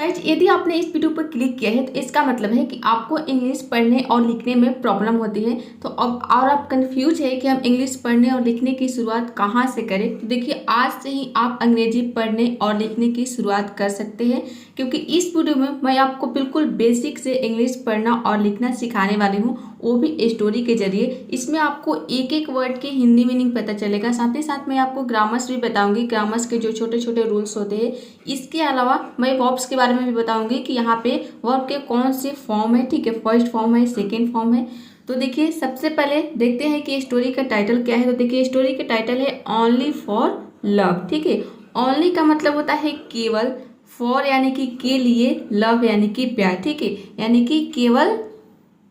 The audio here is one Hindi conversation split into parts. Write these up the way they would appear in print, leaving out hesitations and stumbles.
गाइस, यदि आपने इस वीडियो पर क्लिक किया है तो इसका मतलब है कि आपको इंग्लिश पढ़ने और लिखने में प्रॉब्लम होती है। तो अब और आप कंफ्यूज है कि हम इंग्लिश पढ़ने और लिखने की शुरुआत कहाँ से करें। तो देखिए, आज से ही आप अंग्रेजी पढ़ने और लिखने की शुरुआत कर सकते हैं, क्योंकि इस वीडियो में मैं आपको बिल्कुल बेसिक से इंग्लिश पढ़ना और लिखना सिखाने वाली हूँ, वो भी स्टोरी के जरिए। इसमें आपको एक एक वर्ड की हिंदी मीनिंग पता चलेगा। साथ ही साथ मैं आपको ग्रामर्स भी बताऊंगी, ग्रामर्स के जो छोटे छोटे रूल्स होते हैं। इसके अलावा मैं वर्ब्स के बारे में भी बताऊंगी कि यहाँ पे वर्ब के कौन से फॉर्म है। ठीक है, फर्स्ट फॉर्म है, सेकेंड फॉर्म है। तो देखिए, सबसे पहले देखते हैं कि स्टोरी का टाइटल क्या है। तो देखिए, स्टोरी का टाइटल है ओनली फॉर लव। ठीक है, ओनली का मतलब होता है केवल, फॉर यानी कि के लिए, लव यानी कि प्यार। ठीक है, यानी कि केवल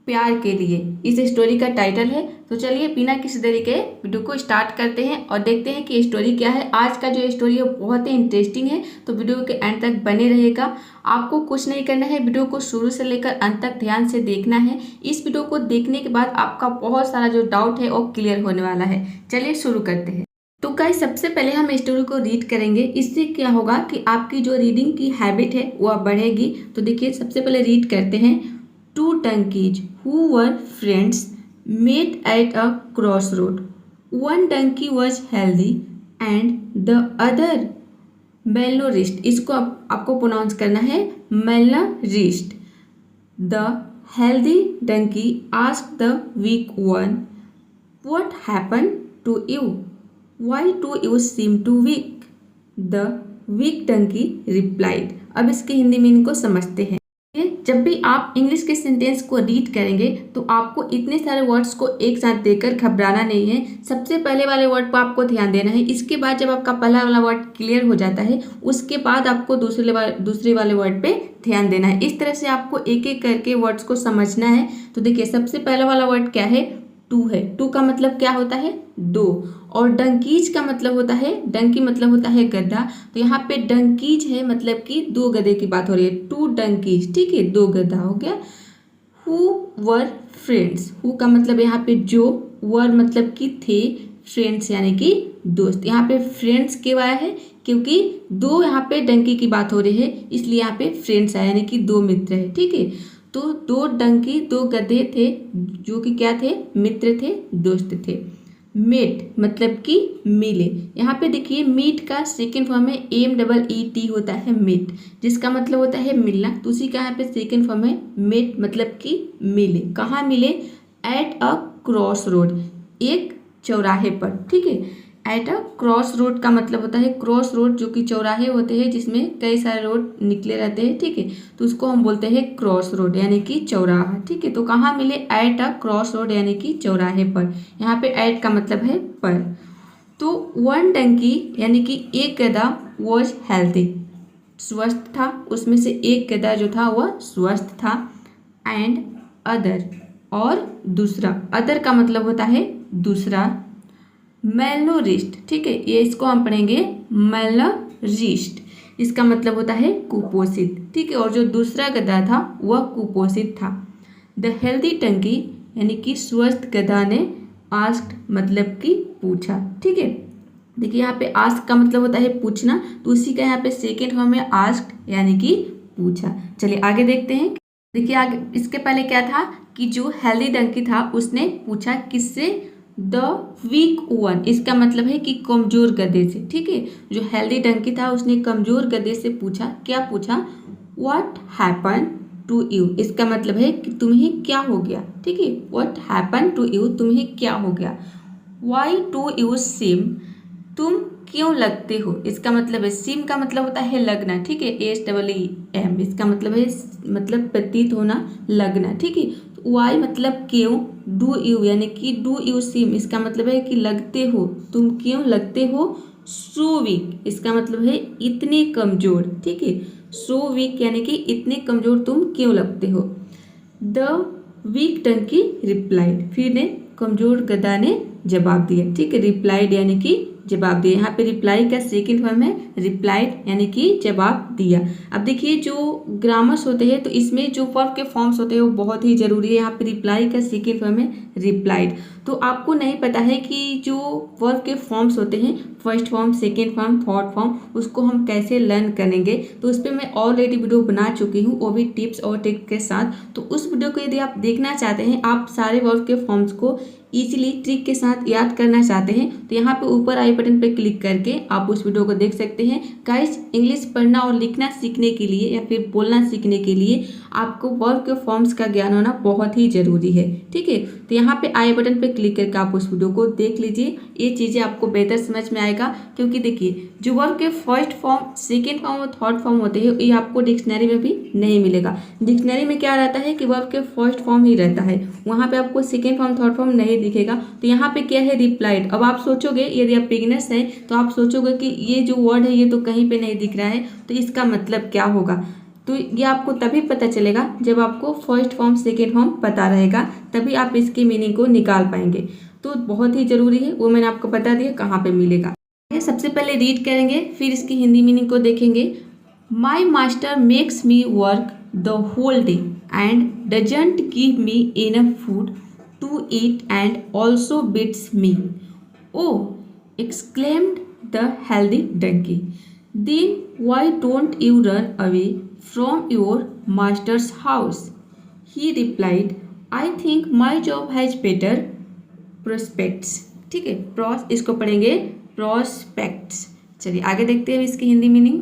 प्यार के लिए इस स्टोरी का टाइटल है। तो चलिए बिना किसी देरी के वीडियो को स्टार्ट करते हैं और देखते हैं कि स्टोरी क्या है। आज का जो स्टोरी है बहुत ही इंटरेस्टिंग है, तो वीडियो के एंड तक बने रहिएगा। आपको कुछ नहीं करना है, वीडियो को शुरू से लेकर अंत तक ध्यान से देखना है। इस वीडियो को देखने के बाद आपका बहुत सारा जो डाउट है वो क्लियर होने वाला है। चलिए शुरू करते हैं। तो गाइस, सबसे पहले हम स्टोरी को रीड करेंगे। इससे क्या होगा कि आपकी जो रीडिंग की हैबिट है वह बढ़ेगी। तो देखिए, सबसे पहले रीड करते हैं। Two donkeys who were friends met at a crossroad. One donkey was healthy and the other malnourished. इसको आपको प्रोनाउंस करना है malnourished. The healthy donkey asked the weak one, "What happened to you? Why do you seem too weak?" The weak donkey replied. अब इसकी हिंदी मीनिंग को समझते हैं। जब भी आप इंग्लिश के सेंटेंस को रीड करेंगे तो आपको इतने सारे वर्ड्स को एक साथ देकर घबराना नहीं है। सबसे पहले वाले वर्ड पर आपको ध्यान देना है। इसके बाद जब आपका पहला वाला वर्ड क्लियर हो जाता है, उसके बाद आपको दूसरे वाले वर्ड पे ध्यान देना है। इस तरह से आपको एक एक करके वर्ड्स को समझना है। तो देखिए, सबसे पहला वाला वर्ड क्या है? टू है। टू का मतलब क्या होता है? दो। और डंकीज का मतलब होता है, डंकी मतलब होता है गधा। तो यहाँ पे डंकीज है, मतलब कि दो गधे की बात हो रही है। टू डंकीज, ठीक है, दो गधा हो गया। हु वर फ्रेंड्स, हु का मतलब यहाँ पे जो, वर मतलब कि थे, फ्रेंड्स यानी कि दोस्त। यहाँ पे फ्रेंड्स क्यों आया है? क्योंकि दो यहाँ पे डंकी की बात हो रही है, इसलिए यहाँ पे फ्रेंड्स आया, यानी कि दो मित्र है। ठीक है, तो दो डंकी, दो गधे थे जो कि क्या थे? मित्र थे, दोस्त थे। मेट मतलब कि मिले। यहाँ पे देखिए, मीट का सेकेंड फॉर्म है MEET होता है, मीट, जिसका मतलब होता है मिलना। तो उसी का यहाँ पे सेकेंड फॉर्म है मेट, मतलब कि मिले। कहाँ मिले? एट अ क्रॉस रोड, एक चौराहे पर। ठीक है, एट अ क्रॉस रोड का मतलब होता है, क्रॉस रोड जो कि चौराहे होते हैं जिसमें कई सारे रोड निकले रहते हैं। ठीक है, तो उसको हम बोलते हैं क्रॉस रोड, यानी कि चौराहा। ठीक है, तो कहाँ मिले? एट अ क्रॉस रोड, यानी कि चौराहे पर। यहाँ पे एट का मतलब है पर। तो वन डंकी यानी कि एक गधा वॉज हेल्थी, स्वस्थ था। उसमें से एक गधा जो था वह स्वस्थ था। एंड अदर, और दूसरा, अदर का मतलब होता है दूसरा। मेलनोरिस्ट, ठीक है, ये इसको हम पढ़ेंगे मेलनोरिस्ट। इसका मतलब होता है कुपोषित। ठीक है, और जो दूसरा गधा था वह कुपोषित था। द हेल्दी टंकी यानी कि स्वस्थ गधा ने आस्क्ड मतलब कि पूछा। ठीक है, देखिए यहाँ पे आस्क का मतलब होता है पूछना, तो उसी का यहाँ पे सेकेंड फॉर्म है आस्क्ड, यानी कि पूछा। चलिए आगे देखते हैं। देखिए आगे, इसके पहले क्या था कि जो हेल्दी डंकी था उसने पूछा किससे? द वीक वन, इसका मतलब है कि कमजोर गधे से। ठीक है, जो हेल्दी डंकी था उसने कमजोर गधे से पूछा। क्या पूछा? व्हाट हैपन टू यू, इसका मतलब है कि तुम्हें क्या हो गया। ठीक है, व्हाट हैपन टू यू, तुम्हें क्या हो गया। व्हाई डू यू सीम, तुम क्यों लगते हो, इसका मतलब है, सीम का मतलब होता है लगना। ठीक है, SEEM, इसका मतलब है, मतलब प्रतीत होना, लगना। ठीक है, वाई मतलब क्यों, डू यू यानी कि डू यू सीम, इसका मतलब है कि लगते हो, तुम क्यों लगते हो। सो वीक, इसका मतलब है इतने कमजोर। ठीक है, सो वीक यानी कि इतने कमजोर तुम क्यों लगते हो। द वीक डंकी रिप्लाइड, फिर ने कमजोर गधा ने जवाब दिया। ठीक है, रिप्लाइड यानी कि जवाब दिया। यहाँ पे रिप्लाई का सेकेंड फॉर्म है रिप्लाइड, यानी कि जवाब दिया। अब देखिए, जो ग्रामर्स होते हैं तो इसमें जो वर्ब के फॉर्म्स होते हैं वो बहुत ही जरूरी है। यहाँ पे रिप्लाई का सेकेंड फॉर्म है रिप्लाइड। तो आपको नहीं पता है कि जो वर्ब के फॉर्म्स होते हैं, first form, second form, third form, उसको हम कैसे लर्न करेंगे, तो उस पर मैं ऑलरेडी वीडियो बना चुकी हूँ, वो भी टिप्स और ट्रिक के साथ। तो उस वीडियो को यदि आप देखना चाहते हैं, आप सारे वर्ब के फॉर्म्स को इजीली ट्रिक के साथ याद करना चाहते हैं, तो यहाँ पे ऊपर आई बटन पे क्लिक करके आप उस वीडियो को देख सकते हैं। गाइस, इंग्लिश पढ़ना और लिखना सीखने के लिए या फिर बोलना सीखने के लिए आपको वर्ब के फॉर्म्स का ज्ञान होना बहुत ही ज़रूरी है। ठीक है, तो यहाँ पे आई बटन पे क्लिक करके आप उस वीडियो को देख लीजिए। ये चीज़ें आपको बेहतर समझ में आएगा, क्योंकि देखिए जो वर्ब के फर्स्ट फॉर्म, सेकेंड फॉर्म और थर्ड फॉर्म होते हैं, ये आपको डिक्शनरी में भी नहीं मिलेगा। डिक्शनरी में क्या रहता है कि वर्ब के फर्स्ट फॉर्म ही रहता है, वहाँ पे आपको सेकेंड फॉर्म, थर्ड फॉर्म नहीं दिखेगा। तो यहाँ पे क्या है, रिप्लाइड। अब आप सोचोगे, यदि आप बिगिनर्स हैं तो आप सोचोगे कि ये जो वर्ड है ये तो कहीं पे नहीं दिख रहा है, तो इसका मतलब क्या होगा। तो ये आपको तभी पता चलेगा जब आपको फर्स्ट फॉर्म, सेकेंड फॉर्म पता रहेगा, तभी आप इसकी मीनिंग को निकाल पाएंगे। तो बहुत ही ज़रूरी है, वो मैंने आपको बता दिया कहाँ पे मिलेगा। सबसे पहले रीड करेंगे, फिर इसकी हिंदी मीनिंग को देखेंगे। My master makes me work the whole day and doesn't give me enough food to eat and also beats me. Oh, exclaimed the healthy donkey. Then why don't you run away from your master's house? He replied, I think my job has better prospects. ठीक है, इसको पढ़ेंगे prospects। चलिए आगे देखते हैं इसकी हिंदी मीनिंग।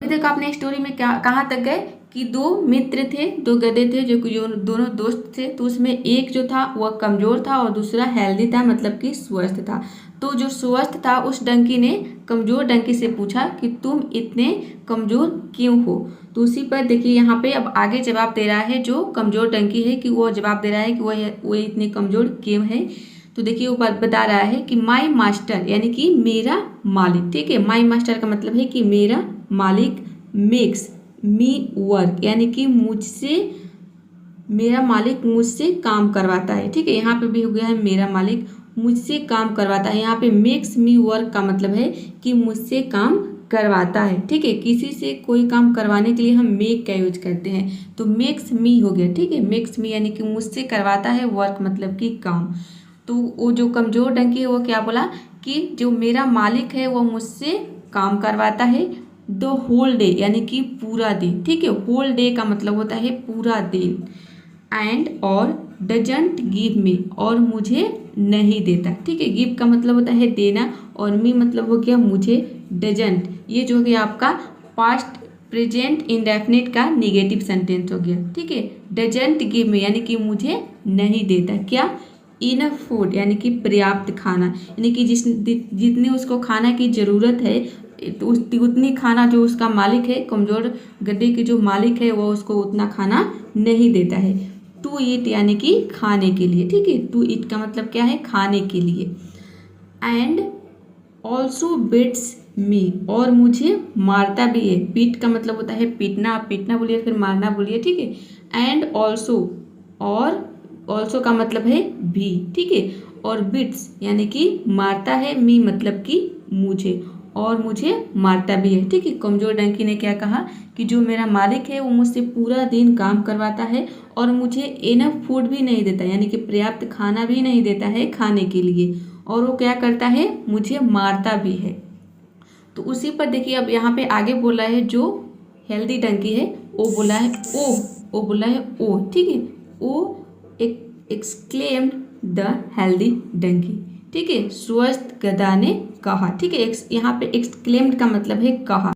अभी तक आपने स्टोरी में कहाँ तक गए कि दो मित्र थे, दो गधे थे, जो दोनों दोस्त थे। तो उसमें एक जो था वह कमज़ोर था और दूसरा हेल्दी था, मतलब कि स्वस्थ था। तो जो स्वस्थ था उस डंकी ने कमज़ोर डंकी से पूछा कि तुम इतने कमज़ोर क्यों हो। तो उसी पर देखिए यहाँ पे अब आगे जवाब दे रहा है जो कमज़ोर डंकी है, कि वो जवाब दे रहा है कि वह इतने कमज़ोर क्यों है। तो देखिए वो बात बता रहा है कि माई मास्टर यानी कि मेरा मालिक। ठीक है, माई मास्टर का मतलब है कि मेरा मालिक, मेक्स मी वर्क यानी कि मुझसे, मेरा मालिक मुझसे काम करवाता है। ठीक है, यहाँ पे भी हो गया है मेरा मालिक मुझसे काम करवाता है। यहाँ पे मेक्स मी वर्क का मतलब है कि मुझसे काम करवाता है। ठीक है, किसी से कोई काम करवाने के लिए हम मेक का यूज करते हैं, तो मेक्स मी हो गया। ठीक है, मेक्स मी यानी कि मुझसे करवाता है, वर्क मतलब कि काम। तो वो जो कमज़ोर डंकी है वो क्या बोला कि जो मेरा मालिक है वो मुझसे काम करवाता है द होल डे यानी कि पूरा दिन। ठीक है, होल डे का मतलब होता है पूरा दिन। एंड और डजंट गिव मी और मुझे नहीं देता। ठीक है, गिव का मतलब होता है देना और मी मतलब हो गया मुझे। डजंट ये जो हो गया आपका पास्ट प्रेजेंट इंडेफिनिट का निगेटिव सेंटेंस हो गया। ठीक है, डजंट गिव मी यानी कि मुझे नहीं देता क्या, इनफ फूड यानी कि पर्याप्त खाना, यानी कि जितनी उसको खाना की ज़रूरत है तो उतनी खाना जो उसका मालिक है, कमज़ोर गड्ढे के जो मालिक है वो उसको उतना खाना नहीं देता है। टू ईट यानी कि खाने के लिए। ठीक है, टू ईट का मतलब क्या है, खाने के लिए। एंड ऑल्सो बिट्स मी और मुझे मारता भी है। बीट का मतलब होता है पीटना, पीटना बोलिए फिर मारना बोलिए। ठीक है, एंड ऑल्सो और ऑल्सो का मतलब है भी। ठीक है, और बिट्स यानी कि मारता है, मी मतलब कि मुझे, और मुझे मारता भी है। ठीक है, कमज़ोर डंकी ने क्या कहा कि जो मेरा मालिक है वो मुझसे पूरा दिन काम करवाता है और मुझे इनफ फूड भी नहीं देता, यानी कि पर्याप्त खाना भी नहीं देता है खाने के लिए, और वो क्या करता है, मुझे मारता भी है। तो उसी पर देखिए अब यहाँ पे आगे बोला है जो हेल्दी डंकी है वो बोला है ओ, वो बोला है ओ। ठीक है, ओ एक्सक्लेम्ड द हेल्दी डंकी। ठीक है, स्वस्थ गधा ने कहा। ठीक है, यहाँ पे एक्सक्लेम्ड का मतलब है कहा।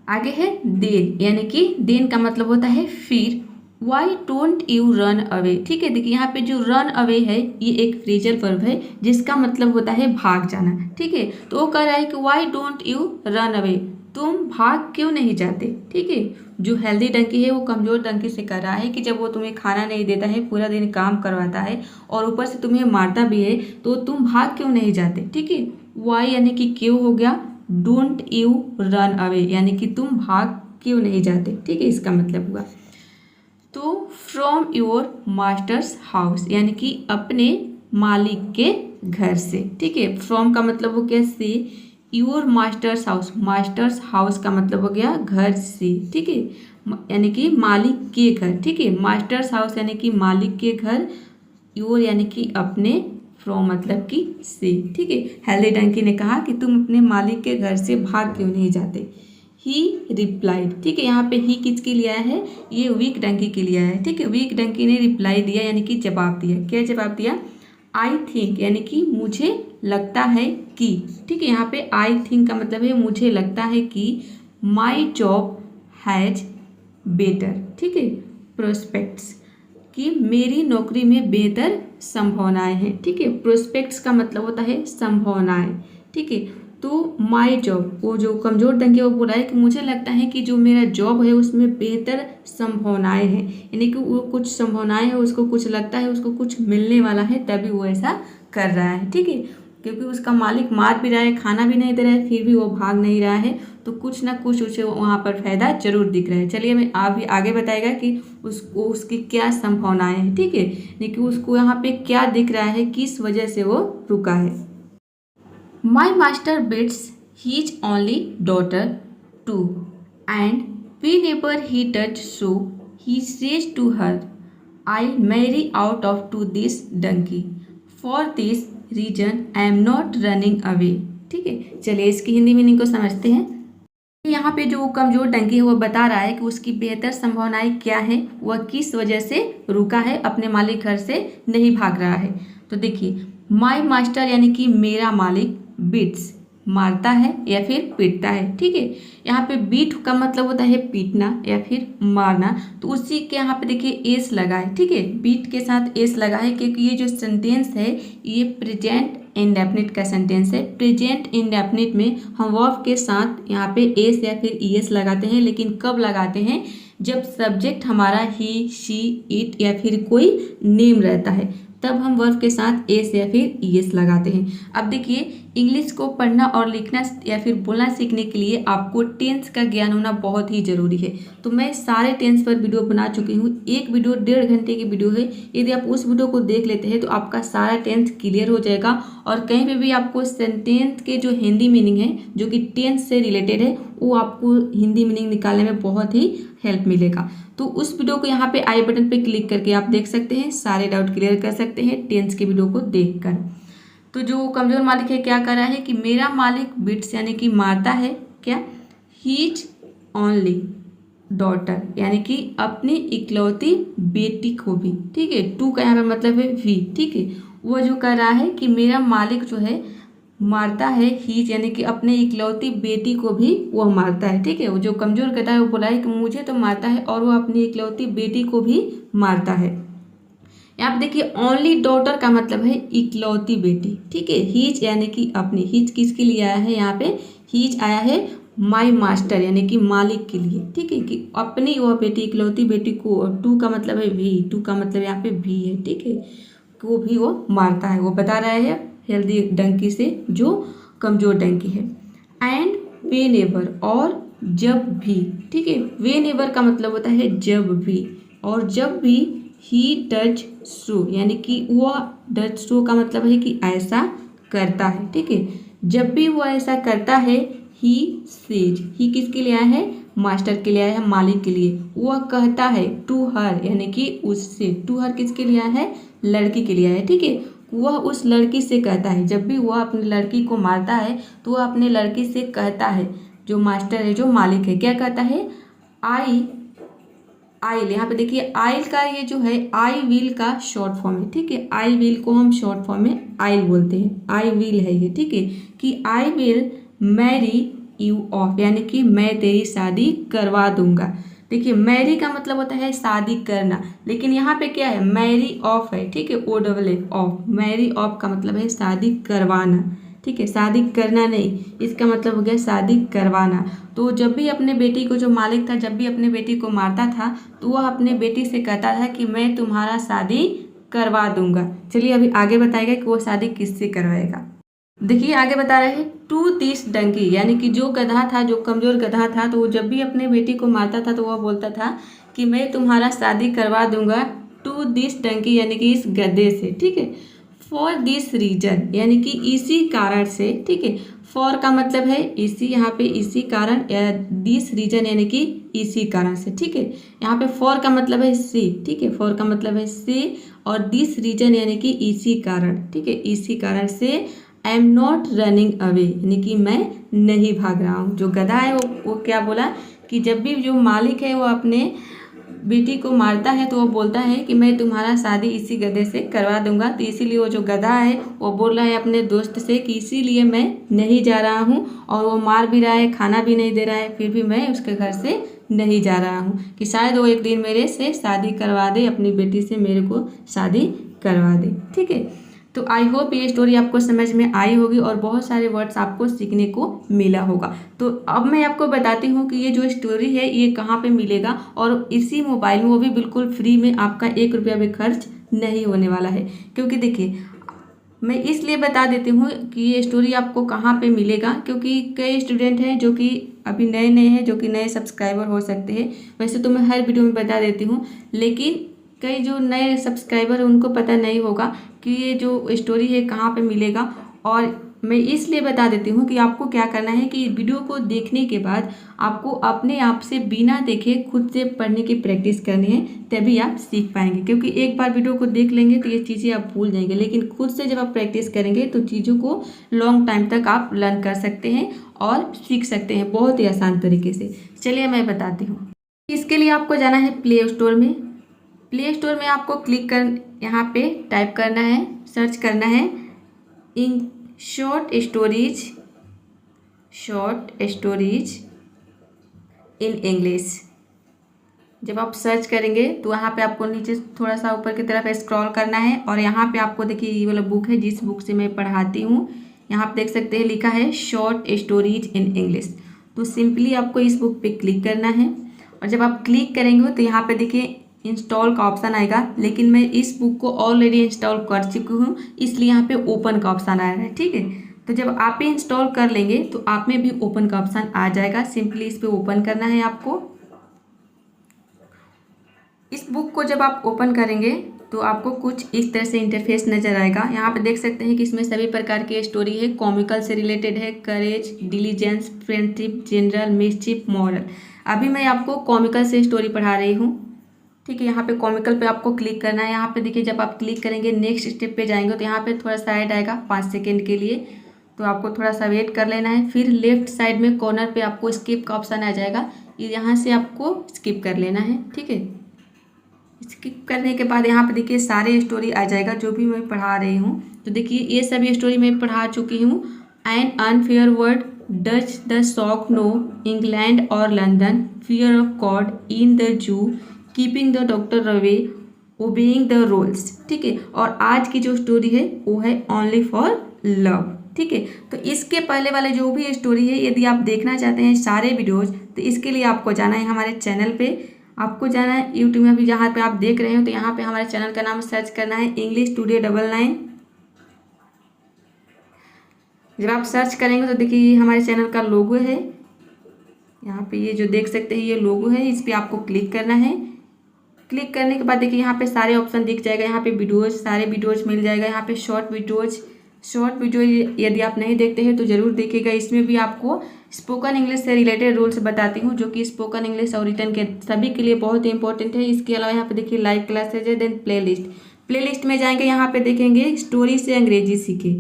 आगे है देन, यानी कि देन का मतलब होता है फिर। Why don't you run away. ठीक है, देखिए यहाँ पे जो रन अवे है ये एक फ्रेजल वर्ब है जिसका मतलब होता है भाग जाना। ठीक है, तो वो कह रहा है कि why don't you run away, तुम भाग क्यों नहीं जाते। ठीक है, जो हेल्दी डंकी है वो कमज़ोर डंकी से कह रहा है कि जब वो तुम्हें खाना नहीं देता है, पूरा दिन काम करवाता है और ऊपर से तुम्हें मारता भी है, तो तुम भाग क्यों नहीं जाते। ठीक है, वाई यानी कि क्यों हो गया, डोंट यू रन अवे यानी कि तुम भाग क्यों नहीं जाते। ठीक है, इसका मतलब हुआ। तो फ्रॉम योर मास्टर्स हाउस यानी कि अपने मालिक के घर से। ठीक है, फ्रॉम का मतलब हो गया से, your masters house, masters house का मतलब हो गया घर से। ठीक है, यानी कि मालिक के घर। ठीक है, मास्टर्स हाउस यानी कि मालिक के घर, योर यानी कि अपने, फ्रॉम मतलब कि से, ठीक है। हेल्दी डंकी ने कहा कि तुम अपने मालिक के घर से भाग क्यों नहीं जाते। ही रिप्लाइड, ठीक है, यहाँ पे ही किसके लिए आया है, ये वीक डंकी के लिए आया है, ठीक है। वीक डंकी ने रिप्लाई दिया यानी कि जवाब दिया। क्या जवाब दिया, आई थिंक यानी कि मुझे लगता है कि, ठीक है। यहाँ पे आई थिंक का मतलब है मुझे लगता है कि माई जॉब हैज बेटर, ठीक है, प्रोस्पेक्ट्स, कि मेरी नौकरी में बेहतर संभावनाएं हैं, ठीक है। प्रोस्पेक्ट्स का मतलब होता है संभावनाएं, ठीक है। तो माय जॉब, वो जो कमजोर डंकी वो बोला है कि मुझे लगता है कि जो मेरा जॉब है उसमें बेहतर संभावनाएं हैं, यानी कि वो कुछ संभावनाएं है, उसको कुछ लगता है उसको कुछ मिलने वाला है तभी वो ऐसा कर रहा है, ठीक है। क्योंकि उसका मालिक मार भी रहा है, खाना भी नहीं दे रहा है, फिर भी वो भाग नहीं रहा है, तो कुछ ना कुछ उसे वहाँ पर फायदा जरूर दिख रहा है। चलिए मैं अभी आगे बताएगा कि उसको उसकी क्या संभावनाएं हैं, ठीक है, लेकिन उसको यहाँ पे क्या दिख रहा है, किस वजह से वो रुका है। My master beats his only daughter too and we neighbour he touch so he says to her I marry out of to this donkey for this reason I am not running away, ठीक है। चलिए इसकी हिंदी मीनिंग को समझते हैं। यहाँ पे जो कमजोर डंकी है वो बता रहा है कि उसकी बेहतर संभावनाएं क्या है, वह किस वजह से रुका है, अपने मालिक घर से नहीं भाग रहा है। तो देखिए, माई मास्टर यानी कि मेरा मालिक, बीट्स मारता है या फिर पीटता है, ठीक है। यहाँ पे बीट का मतलब होता है पीटना या फिर मारना, तो उसी के यहाँ पे देखिए एस लगा है, ठीक है। बीट के साथ एस लगा है क्योंकि ये जो सेंटेंस है ये प्रेजेंट इंडेफिनिट का सेंटेंस है। प्रेजेंट इंडेफिनिट में हम वर्ब के साथ यहाँ पे एस या फिर ईएस लगाते हैं, लेकिन कब लगाते हैं, जब सब्जेक्ट हमारा ही, शी, इट या फिर कोई नेम रहता है, तब हम वर्ब के साथ एस या फिर ईएस लगाते हैं। अब देखिए, इंग्लिश को पढ़ना और लिखना या फिर बोलना सीखने के लिए आपको टेंस का ज्ञान होना बहुत ही ज़रूरी है। तो मैं सारे टेंस पर वीडियो बना चुकी हूँ। एक वीडियो 1.5 घंटे की वीडियो है, यदि आप उस वीडियो को देख लेते हैं तो आपका सारा टेंस क्लियर हो जाएगा, और कहीं पे भी आपको सेंटेंस के जो हिंदी मीनिंग है जो कि टेंस से रिलेटेड है, वो आपको हिंदी मीनिंग निकालने में बहुत ही हेल्प मिलेगा। तो उस वीडियो को यहाँ पे आई बटन पे क्लिक करके आप देख सकते हैं, सारे डाउट क्लियर कर सकते हैं टेंस के वीडियो को देखकर। तो जो कमजोर मालिक है क्या कर रहा है कि मेरा मालिक बिट्स यानी कि मारता है, क्या, हीज ओनली डॉटर यानी कि अपनी इकलौती बेटी को भी, ठीक है। टू का यहाँ पे मतलब है वी, ठीक है। वो जो कर रहा है कि मेरा मालिक जो है मारता है, हीज यानी कि अपने इकलौती बेटी को भी वो मारता है, ठीक है। वो जो कमजोर कहता है वो बोला है कि मुझे तो मारता है और वो अपनी इकलौती बेटी को भी मारता है। यहाँ पे देखिए, ओनली डॉटर का मतलब है इकलौती बेटी, ठीक है। हीज यानी कि अपनी, हीज किसके लिए आया है, यहाँ पे हीज आया है माई मास्टर यानी कि मालिक के लिए, ठीक है, कि अपनी वह बेटी, इकलौती बेटी को, और टू का मतलब है भी, टू का मतलब यहाँ पे भी है, ठीक है, को भी वो मारता है। वो बता रहा है हेल्दी डंकी से जो कमजोर डंकी है। एंड वे नेवर, और जब भी, ठीक है। वे नेवर का मतलब होता है जब भी, और जब भी ही डज सो यानी कि वह, डज सो का मतलब है कि ऐसा करता है, ठीक है। जब भी वो ऐसा करता है, ही सेज, ही किसके लिए आया है, मास्टर के लिए आया है, मालिक के लिए। वह कहता है टू हर यानी कि उससे, टू हर किसके लिए आया है, लड़की के लिए आया है, ठीक है। वह उस लड़की से कहता है, जब भी वह अपनी लड़की को मारता है तो वह अपने लड़की से कहता है, जो मास्टर है, जो मालिक है, क्या कहता है, आई आइल, यहाँ पे देखिए आइल का ये जो है आई विल का शॉर्ट फॉर्म है, ठीक है। आई विल को हम शॉर्ट फॉर्म में आइल बोलते हैं, आई विल है ये, ठीक है, कि I will marry you of यानी कि मैं तेरी शादी करवा दूंगा। देखिए, मैरी का मतलब होता है शादी करना, लेकिन यहाँ पे क्या है, मैरी ऑफ है, ठीक है, O double F off, marry off का मतलब है शादी करवाना, ठीक है, शादी करना नहीं, इसका मतलब हो गया शादी करवाना। तो जब भी अपने बेटी को, जो मालिक था, जब भी अपने बेटी को मारता था तो वह अपने बेटी से कहता था कि मैं तुम्हारा शादी करवा दूंगा। चलिए अभी आगे बताएगा कि वो शादी किससे करवाएगा। देखिए आगे बता रहे हैं, टू दिस डंकी यानी कि जो गधा था, जो कमजोर गधा था, तो वो जब भी अपने बेटी को मारता था तो वह बोलता था कि मैं तुम्हारा शादी करवा दूंगा टू दिस डंकी यानी कि इस गधे से, ठीक है। फॉर दिस रीजन यानी कि इसी कारण से, ठीक है। फॉर का मतलब है इसी, यहाँ पे इसी कारण, या दिस रीजन यानी कि इसी कारण से, ठीक है। यहाँ पे फॉर का मतलब है से, ठीक है, फॉर का मतलब है से, और दिस रीजन यानी कि इसी कारण, ठीक है, इसी कारण से आई एम नॉट रनिंग अवे, यानी कि मैं नहीं भाग रहा हूँ। जो गधा है वो क्या बोला कि जब भी जो मालिक है वो अपने बेटी को मारता है तो वो बोलता है कि मैं तुम्हारा शादी इसी गधे से करवा दूंगा। तो इसीलिए वो जो गधा है वो बोल रहा है अपने दोस्त से कि इसीलिए मैं नहीं जा रहा हूँ, और वो मार भी रहा है, खाना भी नहीं दे रहा है, फिर भी मैं उसके घर से नहीं जा रहा हूँ कि शायद वो एक दिन मेरे से शादी करवा दे, अपनी बेटी से मेरे को शादी करवा दे, ठीक है। तो आई होप ये स्टोरी आपको समझ में आई होगी और बहुत सारे वर्ड्स आपको सीखने को मिला होगा। तो अब मैं आपको बताती हूँ कि ये जो स्टोरी है ये कहाँ पे मिलेगा, और इसी मोबाइल में, वो भी बिल्कुल फ्री में, आपका 1 रुपया भी खर्च नहीं होने वाला है। क्योंकि देखिए मैं इसलिए बता देती हूँ कि ये स्टोरी आपको कहाँ पे मिलेगा, क्योंकि कई स्टूडेंट हैं जो कि अभी नए नए हैं, जो कि नए सब्सक्राइबर हो सकते हैं। वैसे तो मैं हर वीडियो में बता देती हूँ, लेकिन कई जो नए सब्सक्राइबर उनको पता नहीं होगा कि ये जो स्टोरी है कहाँ पे मिलेगा। और मैं इसलिए बता देती हूँ कि आपको क्या करना है कि वीडियो को देखने के बाद आपको अपने आप से बिना देखे खुद से पढ़ने की प्रैक्टिस करनी है, तभी आप सीख पाएंगे। क्योंकि एक बार वीडियो को देख लेंगे तो ये चीज़ें आप भूल जाएंगे, लेकिन खुद से जब आप प्रैक्टिस करेंगे तो चीज़ों को लॉन्ग टाइम तक आप लर्न कर सकते हैं और सीख सकते हैं बहुत ही आसान तरीके से। चलिए मैं बताती हूँ। इसके लिए आपको जाना है प्ले स्टोर में। प्ले स्टोर में आपको क्लिक कर यहाँ पे टाइप करना है, सर्च करना है in short stories in English. जब आप सर्च करेंगे तो यहाँ पे आपको नीचे थोड़ा सा ऊपर की तरफ स्क्रॉल करना है, और यहाँ पे आपको देखिए ये वाला बुक है जिस बुक से मैं पढ़ाती हूँ। यहाँ पे देख सकते हैं लिखा है शॉर्ट स्टोरीज इन इंग्लिश। तो सिंपली आपको इस बुक पे क्लिक करना है, और जब आप क्लिक करेंगे तो यहाँ पे देखिए इंस्टॉल का ऑप्शन आएगा, लेकिन मैं इस बुक को ऑलरेडी इंस्टॉल कर चुकी हूँ, इसलिए यहाँ पे ओपन का ऑप्शन आया है, ठीक है। तो जब आप भी इंस्टॉल कर लेंगे तो आप में भी ओपन का ऑप्शन आ जाएगा। सिंपली इस पे ओपन करना है आपको। इस बुक को जब आप ओपन करेंगे तो आपको कुछ इस तरह से इंटरफेस नज़र आएगा। यहाँ पे देख सकते हैं कि इसमें सभी प्रकार की स्टोरी है, कॉमिकल से रिलेटेड है, courage, diligence, friendship, general, mischief, moral. अभी मैं आपको कॉमिकल से स्टोरी पढ़ा रही हूँ, ठीक है। यहाँ पे कॉमिकल पे आपको क्लिक करना है। यहाँ पे देखिए जब आप क्लिक करेंगे नेक्स्ट स्टेप पे जाएंगे तो यहाँ पे थोड़ा सा ऐड आएगा 5 सेकेंड के लिए, तो आपको थोड़ा सा वेट कर लेना है। फिर लेफ्ट साइड में कॉर्नर पे आपको स्किप का ऑप्शन आ जाएगा, यहाँ से आपको स्किप कर लेना है, ठीक है। स्किप करने के बाद यहाँ पे देखिए सारे स्टोरी आ जाएगा जो भी मैं पढ़ा रही हूँ। तो देखिए ये सभी स्टोरी मैं पढ़ा चुकी हूँ। An unfair word, Dutch the shock no, England और London, fear of God, in the zoo, keeping the doctor away, obeying the rules, ठीक है। और आज की जो स्टोरी है वो है ओनली फॉर लव, ठीक है। तो इसके पहले वाले जो भी स्टोरी है यदि आप देखना चाहते हैं सारे वीडियोज़, तो इसके लिए आपको जाना है हमारे चैनल पे। आपको जाना है यूट्यूब में भी जहाँ पे आप देख रहे हो, तो यहाँ पे हमारे चैनल का नाम सर्च करना है इंग्लिश टुडे 99। जब आप सर्च करेंगे तो देखिए ये हमारे चैनल का लोगो है। यहाँ पे ये जो देख सकते हैं ये लोगो है, इस पर आपको क्लिक करना है। क्लिक करने के बाद देखिए यहाँ पे सारे ऑप्शन दिख जाएगा। यहाँ पे वीडियोज़, सारे वीडियोज़ मिल जाएगा। यहाँ पे शॉर्ट वीडियो यदि आप नहीं देखते हैं तो ज़रूर देखिएगा। इसमें भी आपको स्पोकन इंग्लिश से रिलेटेड रूल्स बताती हूँ, जो कि स्पोकन इंग्लिश और रिटर्न के सभी के लिए बहुत ही इंपॉर्टेंट है। इसके अलावा यहाँ पे देखिए लाइव क्लासेज है, देन प्लेलिस्ट में जाएंगे, यहाँ पे देखेंगे स्टोरी से अंग्रेजी सीखे,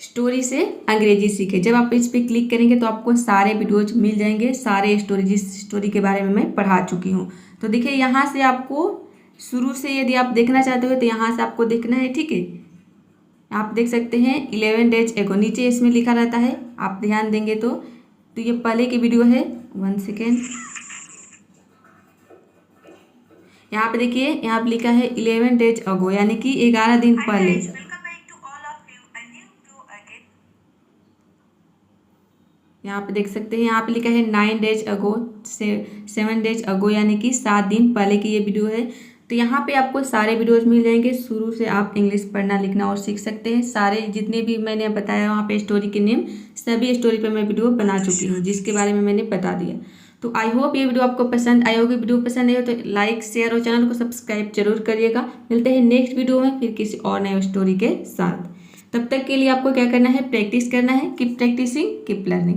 स्टोरी से अंग्रेजी सीखे। जब आप इस पर क्लिक करेंगे तो आपको सारे वीडियोज मिल जाएंगे, सारे स्टोरी जिस स्टोरी के बारे में मैं पढ़ा चुकी हूँ। तो देखिए यहाँ से आपको शुरू से यदि आप देखना चाहते हो तो यहाँ से आपको देखना है, ठीक है। आप देख सकते हैं 11 डेज एगो, नीचे इसमें लिखा रहता है, आप ध्यान देंगे तो ये पहले की वीडियो है। 1 सेकेंड, यहाँ पे देखिए यहाँ पे लिखा है 11 डेज अगो, यानी कि 11 दिन पहले। यहाँ पे देख सकते हैं यहाँ पे लिखा है 9 डेज अगो, 7 डेज अगो, यानी कि 7 दिन पहले की ये वीडियो है। तो यहाँ पे आपको सारे वीडियोस मिल जाएंगे, शुरू से आप इंग्लिश पढ़ना लिखना और सीख सकते हैं। सारे जितने भी मैंने बताया वहाँ पे स्टोरी के नेम, सभी स्टोरी पे मैं वीडियो बना चुकी हूँ जिसके बारे में मैंने बता दिया। तो आई होप ये वीडियो आपको पसंद आई होगी। वीडियो पसंद आई हो तो लाइक, शेयर और चैनल को सब्सक्राइब जरूर करिएगा। मिलते हैं नेक्स्ट वीडियो में फिर किसी और नए स्टोरी के साथ। तब तक के लिए आपको क्या करना है, प्रैक्टिस करना है। Keep practising, keep learning.